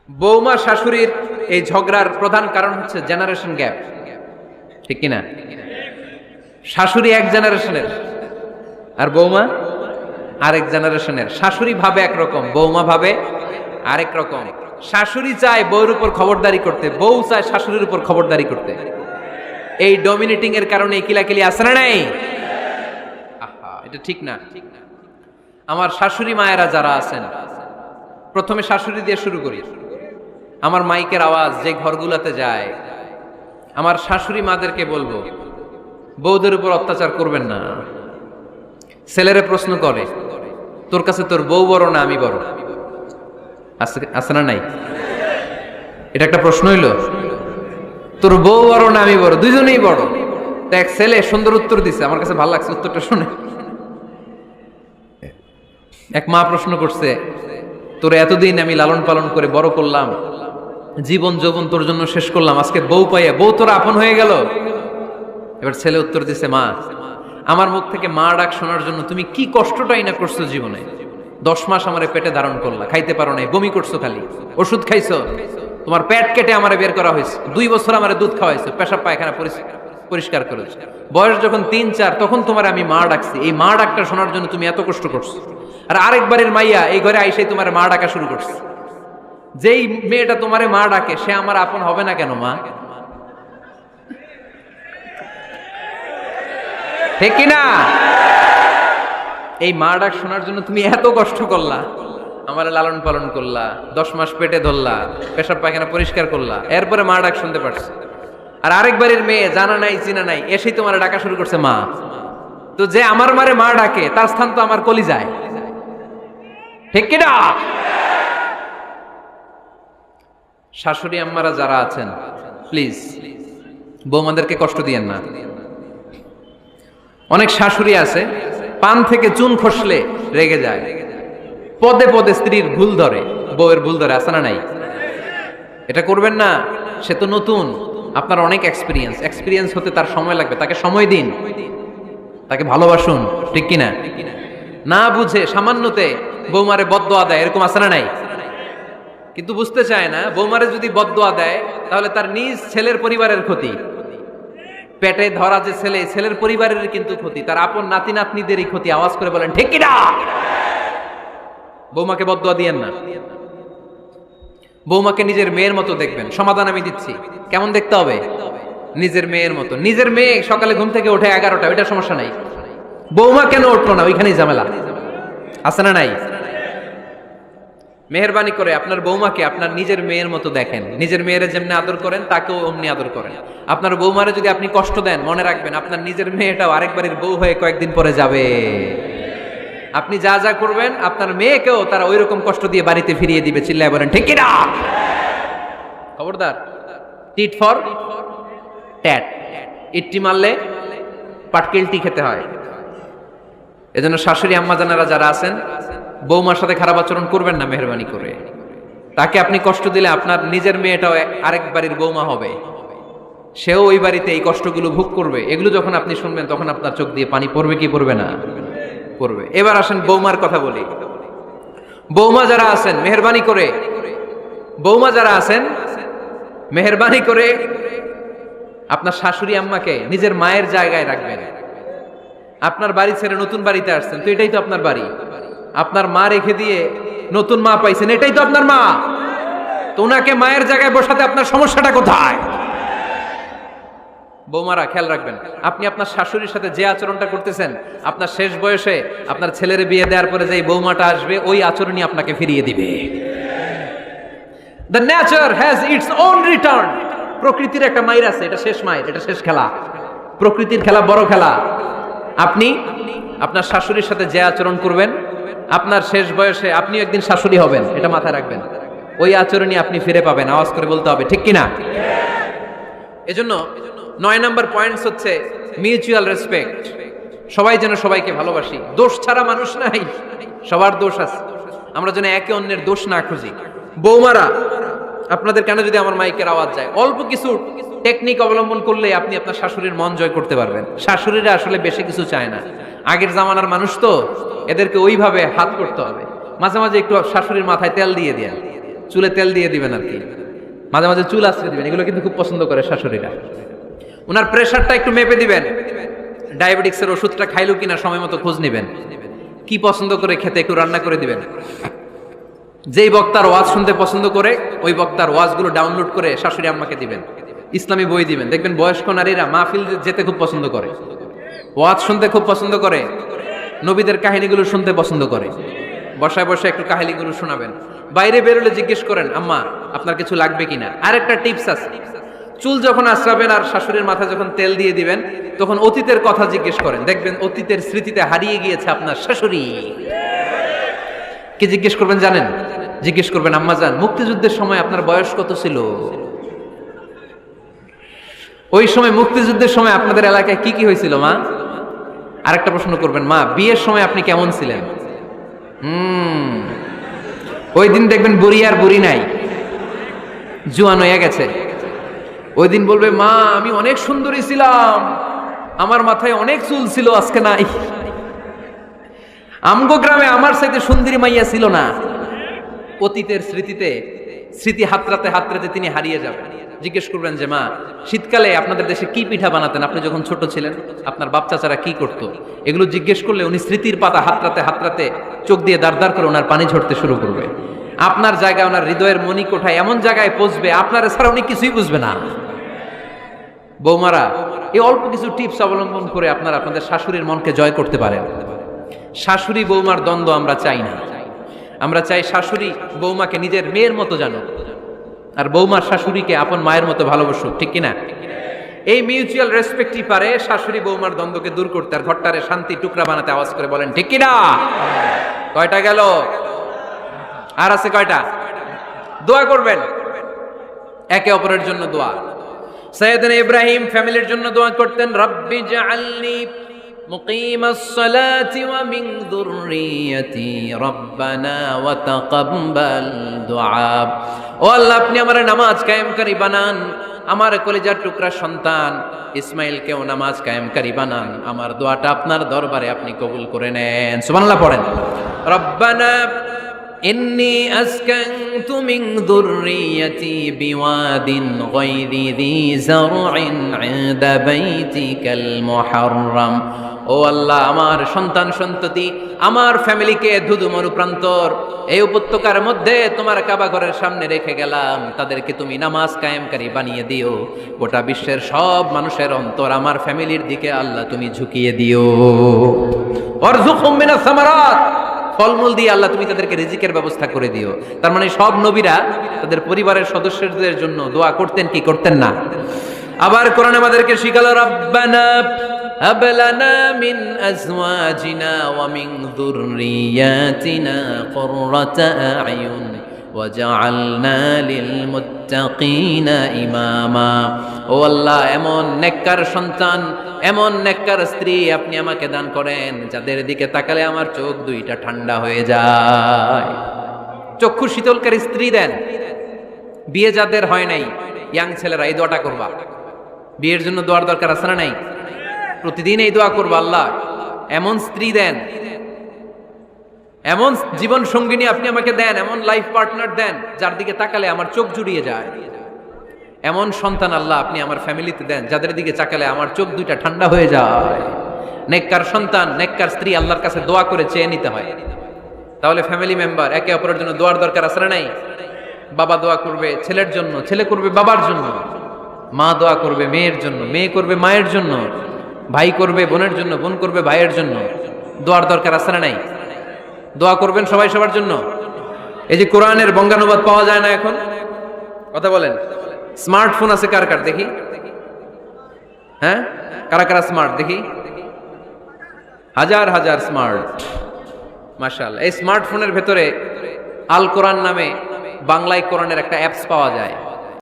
বৌমা শাশুড়ির এই ঝগড়ার প্রধান কারণ হচ্ছে জেনারেশন গ্যাপ, ঠিক কিনা? শাশুড়ি এক জেনারেশনের আর বৌমা আরেক জেনারেশনের। শাশুড়ি ভাবে একরকম, বৌমা ভাবে আরেক রকম। শাশুড়ি চায় বউর উপর খবরদারি করতে, বউ চায় শাশুড়ির উপর খবরদারি করতে। এই ডমিনেটিং এর কারণে কিলাকিলি আছে না নাই? আহা, এটা ঠিক না। আমার শাশুড়ি মায়েরা যারা আছেন, প্রথমে শাশুড়ি দিয়ে শুরু করি। আমার মাইকের আওয়াজ যে ঘরগুলোতে যায়, আমার শাশুড়ি মাদেরকে বলবো, বউদের উপর অত্যাচার করবেন না। ছেলেরে প্রশ্ন করে, তোর কাছে তোর বউ বড় না আমি বড়? আছে না নাই? এটা একটা প্রশ্ন হইল। তোর বউ বড় না আমি বড়? দুইজনেই বড়। এক ছেলে সুন্দর উত্তর দিছে, আমার কাছে ভালো লাগছে উত্তরটা শুনে। এক মা প্রশ্ন করছে, তোর এতদিন আমি লালন পালন করে বড় করলাম, জীবন যৌবন তোর জন্য শেষ করলাম, আজকে বউ পাইয়া বউ তোর আপন হয়ে গেল। এবার ছেলে উত্তর দিছে, মা, আমার মুখ থেকে মা ডাক শোনার জন্য তুমি কি কষ্টটাই না করছো জীবনে। 10 মাস আমারে পেটে ধারণ করলা, খাইতে পারো নাই, বমি করছো, খালি ওষুধ খাইছো, তোমার পেট কেটে আমারে বের করা হয়েছে, 2 বছর আমারে দুধ খাওয়াইছো, পেশাব পায়খানা পরিষ্কার করেছো। বয়স যখন 3-4 তখন তোমার আমি মা ডাকছি, এই মা ডাকটা শোনার জন্য তুমি এত কষ্ট করছো। আর আরেকবারের মাইয়া এই ঘরে আইসাই তোমার মা ডাকা শুরু করছে। যেই মেয়েটা তোমারে মা ডাকে সে আমার আপন হবে না কেন মা? ঠিক কিনা? এই মা ডাক শোনার জন্য তুমি এত কষ্ট করলা, আমার লালন পালন করলা, 10 মাস পেটে ধরলা, পেশাব পায়খানা পরিষ্কার করলা, এরপরে মা ডাক শুনতে পারছো। আর আরেকবারের মেয়ে জানা নাই চিনা নাই এসেই তোমার ডাকা শুরু করছে মা। তো যে আমার মারে মা ডাকে তার স্থান তো আমার কলিজায়, ঠিক কিনা? শাশুড়ি আম্মারা যারা আছেন, প্লিজ বৌমাদেরকে কষ্ট দিয়েন না। অনেক শাশুড়ি আছে পান থেকে চুন খসলে রেগে যায়, পদে পদে স্ত্রীর ভুল ধরে, বউয়ের ভুল ধরে, আছে না নাই? এটা করবেন না। সে তো নতুন, আপনার অনেক এক্সপিরিয়েন্স হতে তার সময় লাগবে, তাকে সময় দিন, তাকে ভালোবাসুন, ঠিক কিনা? না বুঝে সামান্যতে বৌমারে বদদোয়া দেয়, এরকম আছে না নাই? কিন্তু বুঝতে চায় না, বৌমারে যদি বদদোয়া দেয় তাহলে তার নিজ ছেলের পরিবারের ক্ষতি, পেটে ধরা যে ছেলে, ছেলের পরিবারের কিন্তু ক্ষতি, তার আপন নাতি নাতনিদেরই ক্ষতি। আওয়াজ করে বলেন ঠিক কিনা? বৌমাকে বদদোয়া দিয়েন না। বৌমাকে নিজের মেয়ের মতো দেখবেন। সমাধান আমি দিচ্ছি, কেমন দেখতে হবে? নিজের মেয়ের মতো। নিজের মেয়ে সকালে ঘুম থেকে ওঠে 11টা, ওইটা সমস্যা নাই। বৌমা কেন উঠলো না, ওইখানেই ঝামেলা, আছে না নাই? মেহেরবানি করে আপনার বৌমাকে আপনার নিজের মেয়ের মতো দেখেন। নিজের মেয়েরে যেমনি আদর করেন তাকেও অমনি আদর করেন। আপনার বৌমারে যদি আপনি কষ্ট দেন, মনে রাখবেন আপনার নিজের মেয়েটাও আরেকবারের বউ হয়ে কয়েকদিন পরে যাবে। আপনি যা যা করবেন আপনার মেয়েকেও তারা ওই রকম কষ্ট দিয়ে বাড়িতে ফিরিয়ে দিবে। চিল্লায় বলেন ঠিক কিনা? খবরদার, টিট ফর ট্যাট, ইট্টি মারলে পাটকেলটি খেতে হয়। এজন্য শাশুড়ি আম্মা জানারা যারা আছেন, বৌমার সাথে খারাপ আচরণ করবেন না মেহেরবানি করে। তাকে আপনি কষ্ট দিলে আপনার নিজের মেয়েটাও আরেক বাড়ির বৌমা হবে, সেও ওই বাড়িতে এই কষ্টগুলো ভোগ করবে। এগুলো যখন আপনি শুনবেন তখন আপনার চোখ দিয়ে পানি পড়বে কি পড়বে না? পড়বে। এবার আসেন বৌমার কথা বলি। বৌমা যারা আছেন মেহেরবানি করে, বৌমা যারা আছেন মেহেরবানি করে আপনার শাশুড়ি আম্মাকে নিজের মায়ের জায়গায় রাখবেন। আপনার বাড়ি ছেড়ে নতুন বাড়িতে আসছেন, তো এটাই তো আপনার বাড়ি। আপনার মা রেখে দিয়ে নতুন মা পাইছেন, এটাই তো আপনার মা। তো ওনাকে মায়ের জায়গায় বসাতে আপনার সমস্যাটা কোথায়? বৌমারা খেয়াল রাখবেন, আপনি আপনার শাশুড়ির সাথে যে আচরণটা করতেছেন, আপনার শেষ বয়সে আপনার ছেলের বিয়ে দেওয়ার পরে যে বৌমাটা আসবে ওই আচরণই আপনাকে ফিরিয়ে দিবে। The nature has its own return. প্রকৃতির একটা মাইর আছে, এটা শেষ মাইর, এটা শেষ খেলা। প্রকৃতির খেলা বড় খেলা। আপনি আপনার শাশুড়ির সাথে যে আচরণ করবেন, আপনার শেষ বয়সে আপনি একদিন শাশুড়ি হবেন, এটা মাথায় রাখবেন। ওই আচরণই আপনি ফিরে পাবেন। আওয়াজ করে বলতে হবে ঠিক কিনা? এজন্য 9 নম্বর পয়েন্টস হচ্ছে মিউচুয়াল রেসপেক্ট। সবাই যেন সবাইকে ভালোবাসি। দোষ ছাড়া মানুষ নাই, সবার দোষ আছে। আমরা যেন একে অন্যের দোষ না খুঁজি। বৌমারা, আপনাদের কেন যদি আমার মাইকের আওয়াজ যায়, অল্প কিছু টেকনিক অবলম্বন করলে আপনি আপনার শাশুড়ির মন জয় করতে পারবেন। শাশুড়িরা আসলে বেশি কিছু চায় না, আগের জামানার মানুষ তো, এদেরকে ওইভাবে হাত করতে হবে। মাঝে মাঝে একটু শাশুড়ির মাথায় তেল দিয়ে দেন, চুলে তেল দিয়ে দিবেন আর কি, মাঝে মাঝে চুল আশ্রয় দিবেন, এগুলো কিন্তু খুব পছন্দ করে শাশুড়িরা। ওনার প্রেশারটা একটু মেপে দিবেন, ডায়াবেটিক্সের ওষুধটা খাইলো কিনা সময় মতো খোঁজ নিবেন, কি পছন্দ করে খেতে একটু রান্না করে দিবেন। যেই বক্তার ওয়াজ শুনতে পছন্দ করে ওই বক্তার ওয়াজগুলো ডাউনলোড করে শাশুড়ি আম্মাকে দিবেন, ইসলামী বই দিবেন। দেখবেন বয়স্ক নারীরা মাহফিল যেতে খুব পছন্দ করে, ওয়াজ শুনতে খুব পছন্দ করে, নবীদের কাহিনীগুলো শুনতে পছন্দ করে। বসায় বসায় একটু কাহিনীগুলো শোনাবেন। বাইরে বেরোলে জিজ্ঞেস করেন আম্মা আপনার কিছু লাগবে কিনা। আরেকটা টিপস আছে, চুল যখন আশ্রাবেন আর শাশুড়ির মাথায় যখন তেল দিয়ে দিবেন তখন অতীতের কথা জিজ্ঞেস করেন, দেখবেন অতীতের স্মৃতিতে হারিয়ে গিয়েছে আপনার শাশুড়ি। কি জিজ্ঞেস করবেন জানেন? জিজ্ঞেস করবেন আম্মা জান মুক্তিযুদ্ধের সময় আপনার বয়স কত ছিল? ওই সময় মুক্তিযুদ্ধের সময় আপনাদের এলাকায় কি কি হয়েছিল মা? আরেকটা প্রশ্ন করবেন, মা বিয়ের সময় আপনি কেমন ছিলেন? ওই দিন দেখবেন বুড়ি আর বুড়ি নাই, জুয়ান হয়ে গেছে। ওই দিন বলবে মা আমি অনেক সুন্দরী ছিলাম, আমার মাথায় অনেক চুল ছিল, আজকে নাই। আমগো গ্রামে আমার সাথে সুন্দরী মাইয়া ছিল না। অতীতের স্মৃতিতে স্মৃতি হাতড়াতে হাতড়াতে তিনি হারিয়ে যাবেন। জিজ্ঞেস করবেন যে মা শীতকালে আপনাদের দেশে কি পিঠা বানাতেন আপনি যখন ছোট ছিলেন, আপনার বাপ চাচারা কি করতো, এগুলো জিজ্ঞেস করলে উনি স্মৃতির পাতা হাতড়াতে হাতড়াতে চোখ দিয়ে দাঁড় দাঁড় করে ওনার পানি ঝরতে শুরু করবে। আপনার জায়গায় ওনার হৃদয়ের মনি কোঠায় এমন জায়গায় পৌঁছবে আপনার ছাড়া উনি কিছুই বুঝবে না। বৌমারা এই অল্প কিছু টিপস অবলম্বন করে আপনারা আপনাদের শাশুড়ির মনকে জয় করতে পারেন। শাশুড়ি বৌমার দ্বন্দ্ব আমরা চাই না, আমরা চাই শাশুড়ি বৌমাকে নিজের মেয়ের মতো জানো, আর বৌমার শাশুড়িকে আপন মায়ের মতো ভালোবাসুক, ঠিক কিনা? এই মিউচুয়াল রেসপেক্টই পারে শাশুড়ি বৌমার দ্বন্দ্বকে দূর করতে আর ঘরটারে শান্তি টুকরা বানাতে। আওয়াজ করে বলেন ঠিক কিনা? কয়টা গেল? আর আছে কয়টা? দোয়া করবেন একে অপরের জন্য। দোয়া সাইয়েদনা ইব্রাহিম ফ্যামিলির জন্য দোয়া করতেন, রব্বি জাআলনি মুকিমাস সালাতি ওয়া মিন যুররিয়াতি রব্বানা ওয়া তাকাব্বাল দুআ। ও আল্লাহ আপনি আমার নামাজ কায়েমকারী বানান, আমার কলিজার টুকরা সন্তান ইসমাইলকেও নামাজ কায়েমকারী বানান, আমার দোয়াটা আপনার দরবারে আপনি কবুল করে নেন। সুবহানাল্লাহ পড়েন। রব্বানা ইন্নী আসকানতু মিন যুররিয়াতি বিওয়াদিন গায়রি যী যারইন ইনদা বাইতিকাল মুহাররাম। ও আল্লাহ আমার সন্তান সন্ততি আমার ফ্যামিলিকে ধুধু মরুপ্রান্তর এই উপত্যকার মধ্যে তোমার কাবা ঘরের সামনে রেখে গেলাম, তাদেরকে তুমি নামাজ কায়েমকারী বানিয়ে দিও। গোটা বিশ্বের সব মানুষের অন্তর আমার ফ্যামিলির দিকে আল্লাহ তুমি ঝুঁকিয়ে দিও। ওয়ারযুকহুম মিনাস সামারাত, ফলমূল দিয়ে আল্লাহ তুমি তাদেরকে রিজিকের ব্যবস্থা করে দিও। তার মানে সব নবীরা তাদের পরিবারের সদস্যদের জন্য দোয়া করতেন কি করতেন না? আবার কোরআন আমাদেরকে শিখালো, রব্বানা হাব লানা মিন আজওয়াজিনা ওয়া মিন যুররিয়াতিনা কুররাতা আ'য়ুন ওয়াজআলনা লিল মুত্তাকিনা ইমামা। ও আল্লাহ এমন নেককার সন্তান এমন নেককার স্ত্রী আপনি আমাকে দান করেন যাদের দিকে তাকালে আমার চোখ দুইটা ঠান্ডা হয়ে যায়। চক্ষু শীতলকারী স্ত্রী দেন। বিয়ে যাদের হয় নাই ইয়াং ছেলেরা এই দোয়াটা করবা, বিয়ের জন্য দোয়ার দরকার আছে না নাই? প্রতিদিন এই দোয়া করবা, আল্লাহ এমন স্ত্রী দেন, এমন জীবন সঙ্গিনী আপনি আমাকে দেন, এমন লাইফ পার্টনার দেন যার দিকে তাকালে আমার চোখ জুড়িয়ে যায়। এমন সন্তান আল্লাহ আপনি আমার ফ্যামিলিতে দেন যাদের দিকে তাকালে আমার চোখ দুইটা ঠান্ডা হয়ে যায়। নেককার সন্তান নেককার স্ত্রী আল্লাহর কাছে দোয়া করে চেয়ে নিতে হয়। তাহলে ফ্যামিলি মেম্বার একে অপরের জন্য দোয়ার দরকার আছে না নাই? বাবা দোয়া করবে ছেলের জন্য, ছেলে করবে বাবার জন্য, মা দোয়া করবে মেয়ের জন্য, মেয়ে করবে মায়ের জন্য, ভাই করবে বোনের জন্য, বোন করবে ভাইয়ের জন্য। দোয়ার দরকার আছে না নাই? দোয়া করবেন সবাই সবার জন্য। এই যে কোরআনের বঙ্গানুবাদ পাওয়া যায় না এখন, কথা বলেন। স্মার্টফোন আছে কার কার দেখি? হ্যাঁ, কারা কারা স্মার্ট দেখি? হাজার হাজার স্মার্ট, মাশাআল্লাহ। এই স্মার্টফোনের ভেতরে আল কোরআন নামে বাংলায় কোরআনের একটা অ্যাপস পাওয়া যায়।